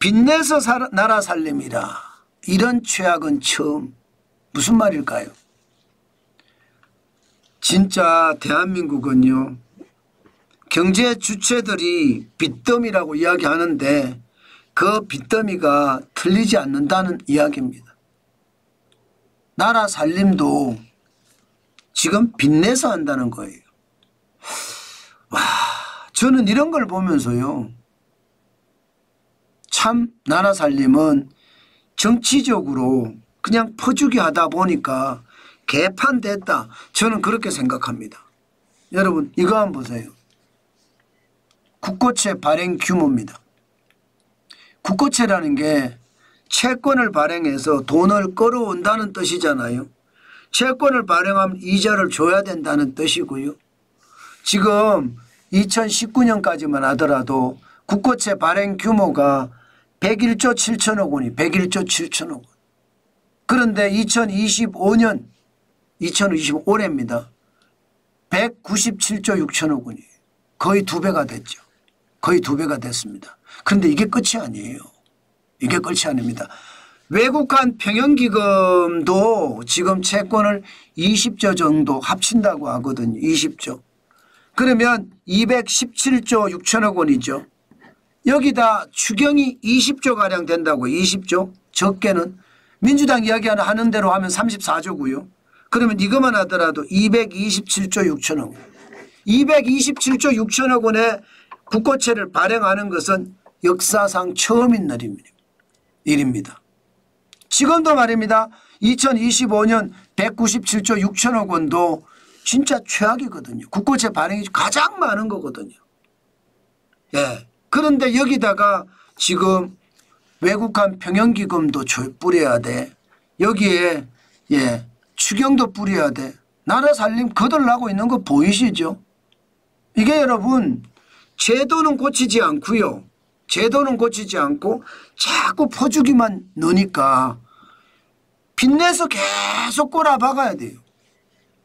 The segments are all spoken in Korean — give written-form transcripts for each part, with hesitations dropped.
빚내서 나라 살림이라. 이런 최악은 처음. 무슨 말일까요? 진짜 대한민국은요, 경제 주체들이 빚더미라고 이야기하는데 그 빚더미가 틀리지 않는다는 이야기입니다. 나라 살림도 지금 빚내서 한다는 거예요. 와, 저는 이런 걸 보면서요, 참 나라 살림은 정치적으로 그냥 퍼주기 하다 보니까 개판됐다. 저는 그렇게 생각합니다. 여러분 이거 한번 보세요. 국고채 발행 규모입니다. 국고채라는 게 채권을 발행해서 돈을 끌어온다는 뜻이잖아요. 채권을 발행하면 이자를 줘야 된다는 뜻이고요. 지금 2019년까지만 하더라도 국고채 발행 규모가 101조 7천억 원이 101조 7천억 원. 그런데 2025년 2025올해입니다. 197조 6천억 원이에요. 거의 2배가 됐죠. 거의 2배가 됐습니다. 그런데 이게 끝이 아니에요. 이게 끝이 아닙니다. 외국한 평형기금도 지금 채권을 20조 정도 합친다고 하거든요. 20조. 그러면 217조 6천억 원이죠. 여기다 추경이 20조가량 된다고. 20조. 적게는 민주당 이야기하는 하는 대로 하면 34조고요. 그러면 이것만 하더라도 227조 6천억 원. 227조 6천억 원의 국고채를 발행하는 것은 역사상 처음인 일입니다. 지금도 말입니다. 2025년 197조 6천억 원도 진짜 최악이거든요. 국고채 발행이 가장 많은 거거든요. 예. 그런데 여기다가 지금 외국한 평형기금도 뿌려야 돼. 여기에 예, 추경도 뿌려야 돼. 나라 살림 거덜나고 있는 거 보이시죠? 이게 여러분 제도는 고치지 않고요. 제도는 고치지 않고 자꾸 퍼주기만 넣으니까 빚내서 계속 꼬라박아야 돼요.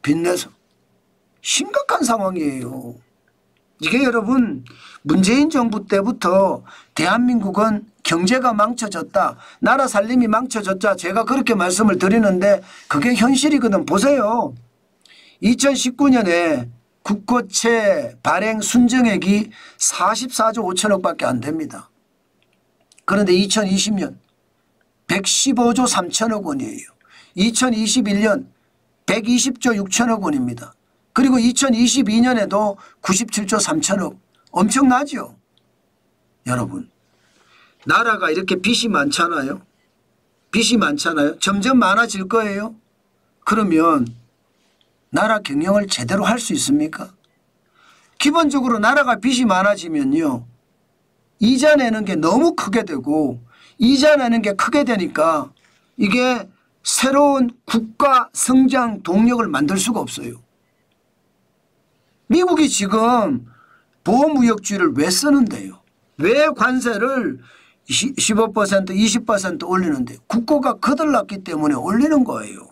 빚내서. 심각한 상황이에요. 이게 여러분 문재인 정부 때부터 대한민국은 경제가 망쳐졌다. 나라 살림이 망쳐졌다. 제가 그렇게 말씀을 드리는데 그게 현실이거든. 보세요. 2019년에 국고채 발행 순정액이 44조 5천억 밖에 안 됩니다. 그런데 2020년 115조 3천억 원이에요. 2021년 120조 6천억 원입니다. 그리고 2022년에도 97조 3천억. 엄청나죠? 여러분 나라가 이렇게 빚이 많잖아요. 빚이 많잖아요. 점점 많아질 거예요. 그러면 나라 경영을 제대로 할 수 있습니까? 기본적으로 나라가 빚이 많아지면요. 이자 내는 게 너무 크게 되고 이자 내는 게 크게 되니까 이게 새로운 국가 성장 동력을 만들 수가 없어요. 미국이 지금 보호무역주의를 왜 쓰는데요? 왜 관세를 15% 20% 올리는데 국고가 거덜났기 때문에 올리는 거예요.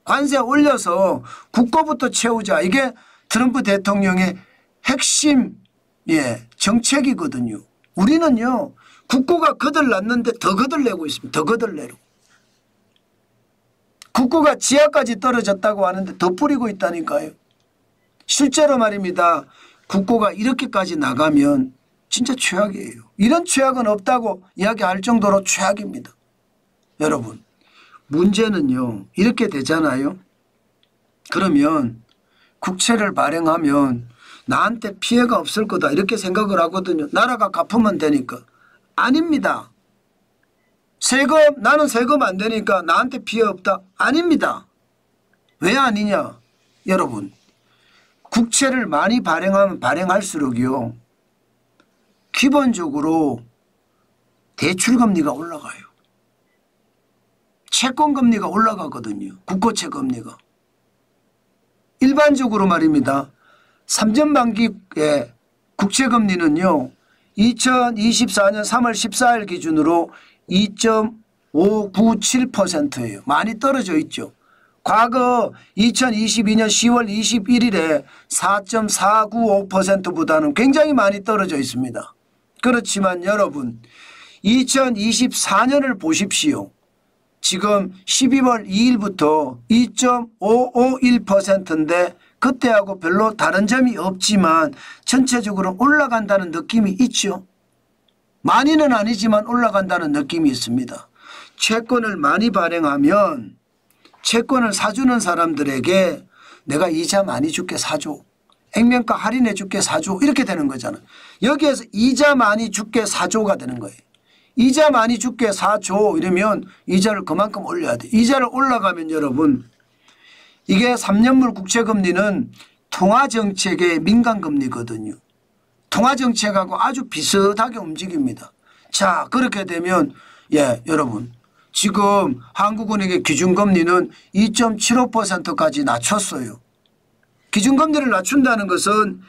관세 올려서 국고부터 채우자. 이게 트럼프 대통령의 핵심 정책이거든요. 우리는요. 국고가 거덜났는데 더 거덜내고 있습니다. 더 거덜내고. 국고가 지하까지 떨어졌다고 하는데 더 뿌리고 있다니까요. 실제로 말입니다. 국고가 이렇게까지 나가면 진짜 최악이에요. 이런 최악은 없다고 이야기할 정도로 최악입니다. 여러분 문제는요. 이렇게 되잖아요. 그러면 국채를 발행하면 나한테 피해가 없을 거다 이렇게 생각을 하거든요. 나라가 갚으면 되니까. 아닙니다. 세금 나는 세금 안 되니까 나한테 피해 없다. 아닙니다. 왜 아니냐. 여러분 국채를 많이 발행하면 발행할수록요. 기본적으로 대출금리가 올라가요. 채권금리가 올라가거든요. 국고채 금리가. 일반적으로 말입니다. 3전반기의 국채금리는요. 2024년 3월 14일 기준으로 2.597%예요. 많이 떨어져 있죠. 과거 2022년 10월 21일에 4.495%보다는 굉장히 많이 떨어져 있습니다. 그렇지만 여러분 2024년을 보십시오. 지금 12월 2일부터 2.551%인데 그때하고 별로 다른 점이 없지만 전체적으로 올라간다는 느낌이 있죠. 많이는 아니지만 올라간다는 느낌이 있습니다. 채권을 많이 발행하면 채권을 사주는 사람들에게 내가 이자 많이 줄게 사줘. 액면가 할인해 줄게 사줘. 이렇게 되는 거잖아. 여기에서 이자 많이 줄게 사줘가 되는 거예요. 이자 많이 줄게 사줘 이러면 이자를 그만큼 올려야 돼. 이자를 올라가면 여러분 이게 3년물 국채금리는 통화정책의 민간금리거든요. 통화정책하고 아주 비슷하게 움직입니다. 자 그렇게 되면 여러분 지금 한국은행의 기준금리는 2.75%까지 낮췄어요. 기준금리를 낮춘다는 것은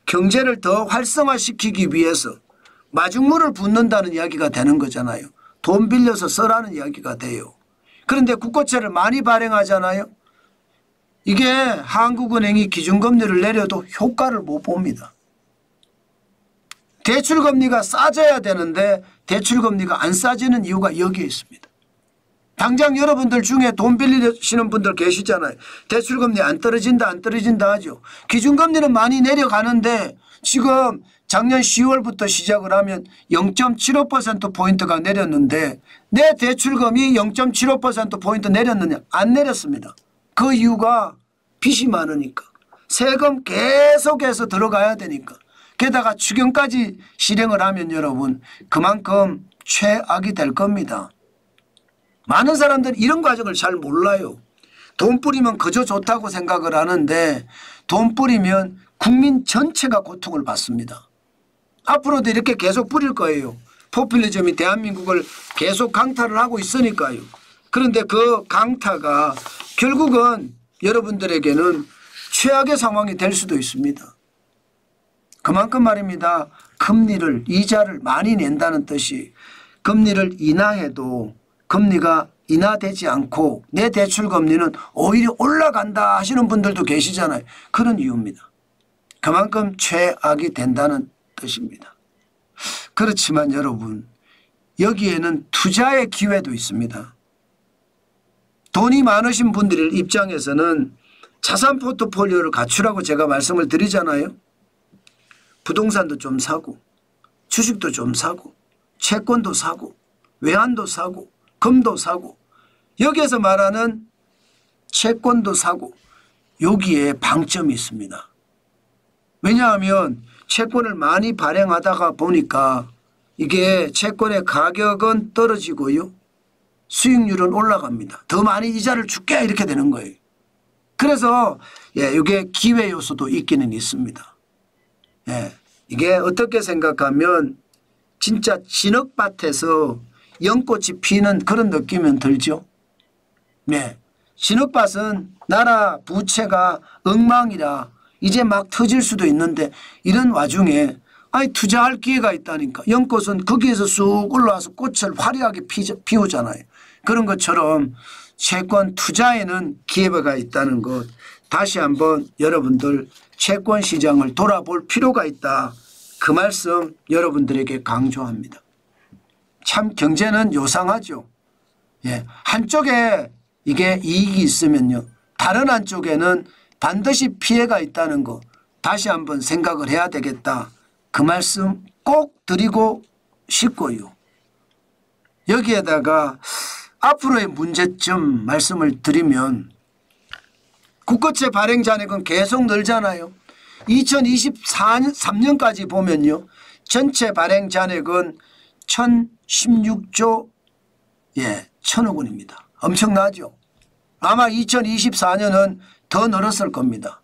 경제를 더 활성화시키기 위해서 마중물을 붓는다는 이야기가 되는 거잖아요. 돈 빌려서 써라는 이야기가 돼요. 그런데 국고채를 많이 발행하잖아요. 이게 한국은행이 기준금리를 내려도 효과를 못 봅니다. 대출금리가 싸져야 되는데 대출금리가 안 싸지는 이유가 여기에 있습니다. 당장 여러분들 중에 돈 빌리시는 분들 계시잖아요. 대출금리 안 떨어진다 안 떨어진다 하죠. 기준금리는 많이 내려가는데 지금 작년 10월부터 시작을 하면 0.75%포인트가 내렸는데 내 대출금이 0.75%포인트 내렸느냐? 안 내렸습니다. 그 이유가 빚이 많으니까. 세금 계속해서 들어가야 되니까. 게다가 추경까지 실행을 하면 여러분 그만큼 최악이 될 겁니다. 많은 사람들은 이런 과정을 잘 몰라요. 돈 뿌리면 그저 좋다고 생각을 하는데 돈 뿌리면 국민 전체가 고통을 받습니다. 앞으로도 이렇게 계속 뿌릴 거예요. 포퓰리즘이 대한민국을 계속 강타를 하고 있으니까요. 그런데 그 강타가 결국은 여러분들에게는 최악의 상황이 될 수도 있습니다. 그만큼 말입니다. 금리를 이자를 많이 낸다는 뜻이 금리를 인하해도 금리가 인하되지 않고 내 대출금리는 오히려 올라간다 하시는 분들도 계시잖아요. 그런 이유입니다. 그만큼 최악이 된다는 뜻입니다. 그렇지만 여러분 여기에는 투자의 기회도 있습니다. 돈이 많으신 분들 입장에서는 자산 포트폴리오를 갖추라고 제가 말씀을 드리잖아요. 부동산도 좀 사고 주식도 좀 사고 채권도 사고 외환도 사고 금도 사고 여기에서 말하는 채권도 사고 여기에 방점이 있습니다. 왜냐하면 채권을 많이 발행하다가 보니까 이게 채권의 가격은 떨어지고요. 수익률은 올라갑니다. 더 많이 이자를 줄게 이렇게 되는 거예요. 그래서 이게 기회 요소도 있기는 있습니다. 이게 어떻게 생각하면 진짜 진흙밭에서 연꽃이 피는 그런 느낌은 들죠. 진흙밭은 나라 부채가 엉망이라 이제 막 터질 수도 있는데 이런 와중에 투자할 기회가 있다니까. 연꽃은 거기에서 쑥 올라와서 꽃을 화려하게 피우잖아요. 그런 것처럼 채권 투자에는 기회가 있다는 것 다시 한번 여러분들 채권 시장을 돌아볼 필요가 있다. 그 말씀 여러분들에게 강조합니다. 참 경제는 요상하죠. 한쪽에 이게 이익이 있으면요. 다른 한쪽에는 반드시 피해가 있다는 거 다시 한번 생각을 해야 되겠다. 그 말씀 꼭 드리고 싶고요. 여기에다가 앞으로의 문제점 말씀을 드리면 국고채 발행 잔액은 계속 늘잖아요. 2023년까지 보면요. 전체 발행 잔액은 1016조 1000억 원입니다. 엄청나죠. 아마 2024년은 더 늘었을 겁니다.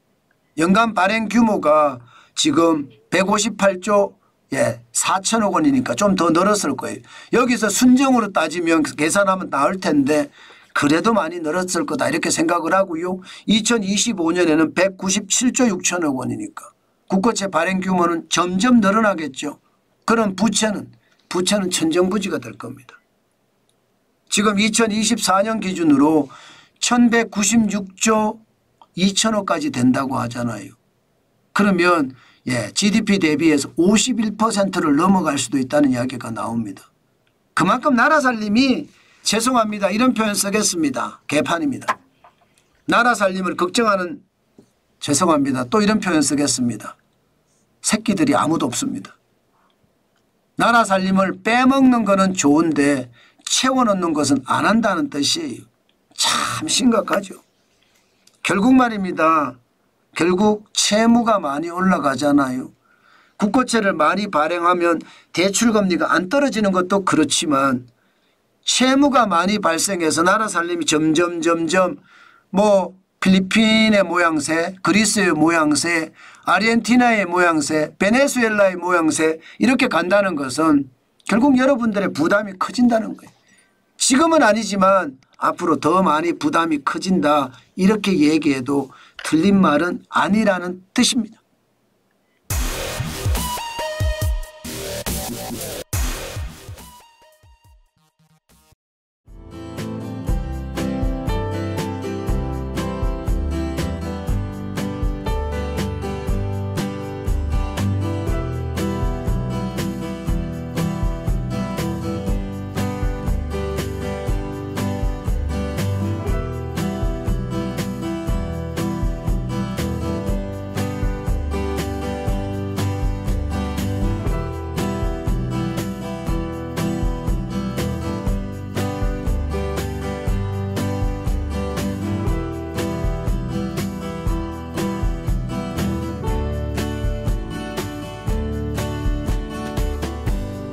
연간 발행 규모가 지금 158조 4천억 원이니까 좀 더 늘었을 거예요. 여기서 순정으로 따지면 계산하면 나올 텐데 그래도 많이 늘었을 거다 이렇게 생각을 하고요. 2025년에는 197조 6천억 원이니까 국고채 발행 규모는 점점 늘어나겠죠. 그럼 부채는 천정부지가 될 겁니다. 지금 2024년 기준으로 1196조 2천억까지 된다고 하잖아요. 그러면 GDP 대비해서 51%를 넘어갈 수도 있다는 이야기가 나옵니다. 그만큼 나라 살림이 죄송합니다. 이런 표현 쓰겠습니다. 개판입니다. 나라 살림을 걱정하는 죄송합니다. 또 이런 표현 쓰겠습니다. 새끼들이 아무도 없습니다. 나라 살림을 빼먹는 것은 좋은데 채워넣는 것은 안 한다는 뜻이에요. 참 심각하죠. 결국 말입니다. 결국 채무가 많이 올라가잖아요. 국고채를 많이 발행하면 대출금리가 안 떨어지는 것도 그렇지만 채무가 많이 발생해서 나라 살림이 점점 뭐 필리핀의 모양새, 그리스의 모양새, 아르헨티나의 모양새, 베네수엘라의 모양새 이렇게 간다는 것은 결국 여러분들의 부담이 커진다는 거예요. 지금은 아니지만 앞으로 더 많이 부담이 커진다 이렇게 얘기해도 틀린 말은 아니라는 뜻입니다.